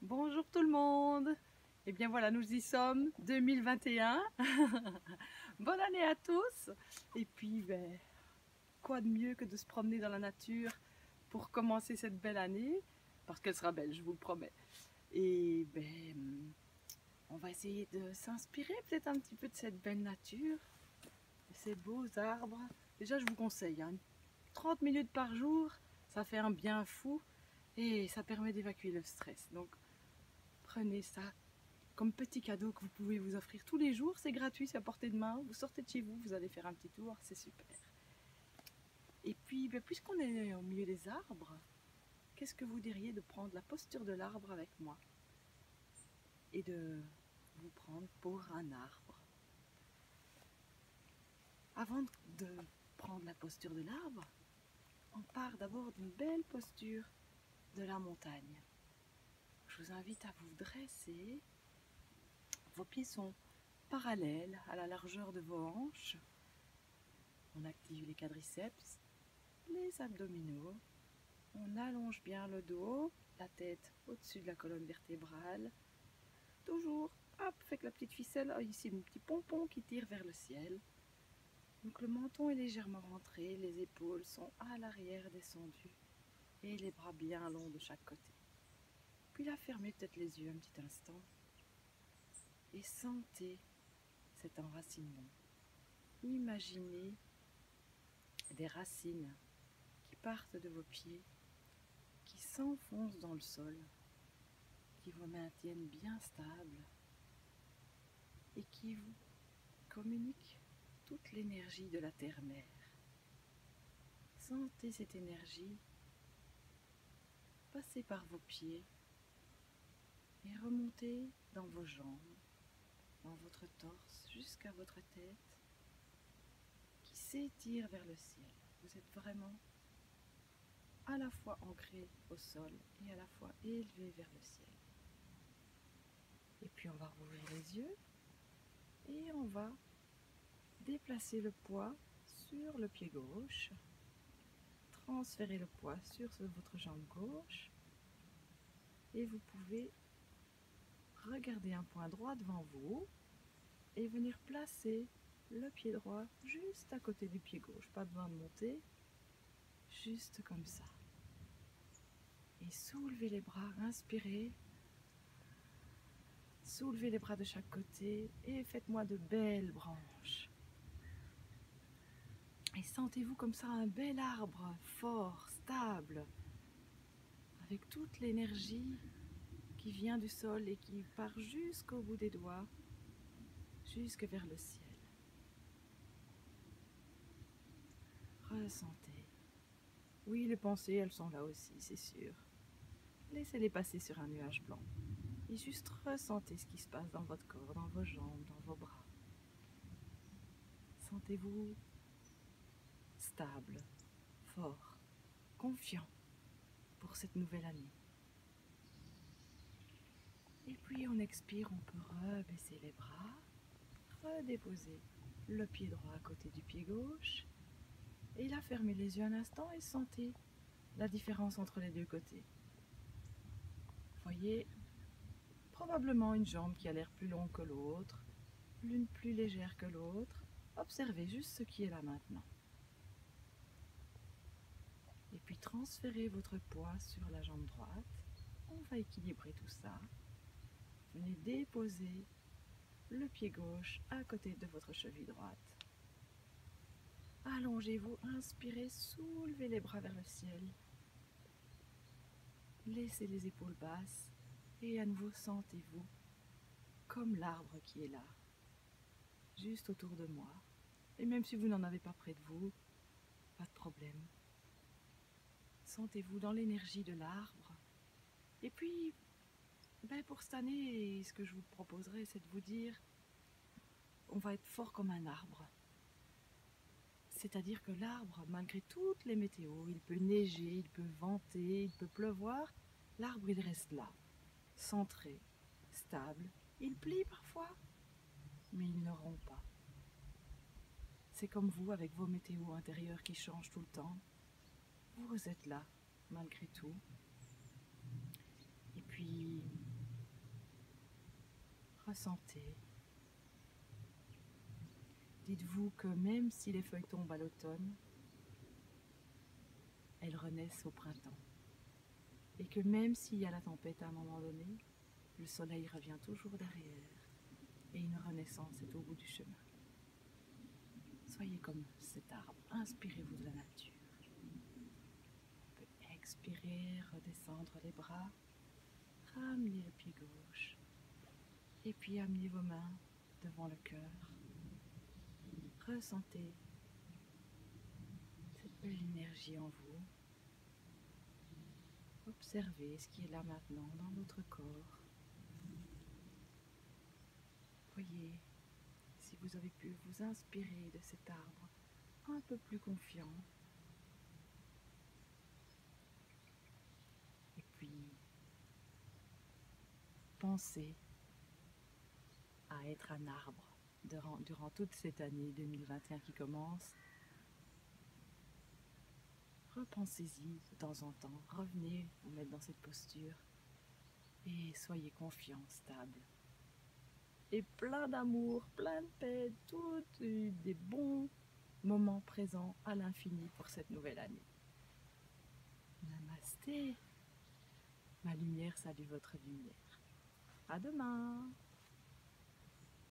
Bonjour tout le monde. Et bien voilà, nous y sommes, 2021. Bonne année à tous. Et puis, quoi de mieux que de se promener dans la nature pour commencer cette belle année, parce qu'elle sera belle, je vous le promets. Et on va essayer de s'inspirer peut-être un petit peu de cette belle nature, de ces beaux arbres. Déjà, je vous conseille, 30 minutes par jour, ça fait un bien fou et ça permet d'évacuer le stress. Donc, prenez ça comme petit cadeau que vous pouvez vous offrir tous les jours. C'est gratuit, c'est à portée de main. Vous sortez de chez vous, vous allez faire un petit tour, c'est super. Et puis, puisqu'on est au milieu des arbres, qu'est-ce que vous diriez de prendre la posture de l'arbre avec moi et de vous prendre pour un arbre? Avant de prendre la posture de l'arbre, on part d'abord d'une belle posture de la montagne. Je vous invite à vous dresser. Vos pieds sont parallèles à la largeur de vos hanches. On active les quadriceps, les abdominaux. On allonge bien le dos, la tête au-dessus de la colonne vertébrale. Toujours, hop, avec la petite ficelle, ici un petit pompon qui tire vers le ciel. Donc le menton est légèrement rentré, les épaules sont à l'arrière descendues et les bras bien longs de chaque côté. Puis là, fermez peut-être les yeux un petit instant et sentez cet enracinement. Imaginez des racines qui partent de vos pieds, qui s'enfoncent dans le sol, qui vous maintiennent bien stable et qui vous communiquent toute l'énergie de la terre-mère. Sentez cette énergie passer par vos pieds et remonter dans vos jambes, dans votre torse, jusqu'à votre tête, qui s'étire vers le ciel. Vous êtes vraiment à la fois ancré au sol et à la fois élevé vers le ciel. Et puis on va rouvrir les yeux et on va déplacer le poids sur le pied gauche, transférer le poids sur votre jambe gauche et vous pouvez regarder un point droit devant vous et venir placer le pied droit juste à côté du pied gauche. Pas besoin de monter, juste comme ça. Et soulevez les bras, inspirez. Soulevez les bras de chaque côté et faites-moi de belles branches. Et sentez-vous comme ça un bel arbre fort, stable, avec toute l'énergie qui vient du sol et qui part jusqu'au bout des doigts, jusque vers le ciel. Ressentez. Oui, les pensées, elles sont là aussi, c'est sûr. Laissez-les passer sur un nuage blanc. Et juste ressentez ce qui se passe dans votre corps, dans vos jambes, dans vos bras. Sentez-vous stable, fort, confiant pour cette nouvelle année. Et puis on expire, on peut rebaisser les bras, redéposer le pied droit à côté du pied gauche. Et là, fermez les yeux un instant et sentez la différence entre les deux côtés. Voyez probablement une jambe qui a l'air plus longue que l'autre, l'une plus légère que l'autre. Observez juste ce qui est là maintenant. Et puis transférez votre poids sur la jambe droite. On va équilibrer tout ça. Venez déposer le pied gauche à côté de votre cheville droite. Allongez-vous, inspirez, soulevez les bras vers le ciel. Laissez les épaules basses et à nouveau sentez-vous comme l'arbre qui est là, juste autour de moi. Et même si vous n'en avez pas près de vous, pas de problème. Sentez-vous dans l'énergie de l'arbre. Et puis, pour cette année, ce que je vous proposerai, c'est de vous dire, on va être fort comme un arbre. C'est-à-dire que l'arbre, malgré toutes les météos, il peut neiger, il peut venter, il peut pleuvoir, l'arbre il reste là, centré, stable. Il plie parfois, mais il ne rompt pas. C'est comme vous avec vos météos intérieures qui changent tout le temps. Vous êtes là, malgré tout. Et puis, Ressentez. Dites-vous que même si les feuilles tombent à l'automne, elles renaissent au printemps. Et que même s'il y a la tempête à un moment donné, le soleil revient toujours derrière et une renaissance est au bout du chemin. Soyez comme cet arbre, inspirez-vous de la nature. On peut expirer, redescendre les bras, ramener le pied gauche et puis amener vos mains devant le cœur. Ressentez cette belle énergie en vous. Observez ce qui est là maintenant dans votre corps. Voyez si vous avez pu vous inspirer de cet arbre un peu plus confiant. Et puis, pensez à être un arbre durant toute cette année 2021 qui commence. Repensez-y de temps en temps, revenez vous mettre dans cette posture et soyez confiant, stable. Et plein d'amour, plein de paix, tous des bons moments présents à l'infini pour cette nouvelle année. Namasté. Ma lumière salue votre lumière. À demain.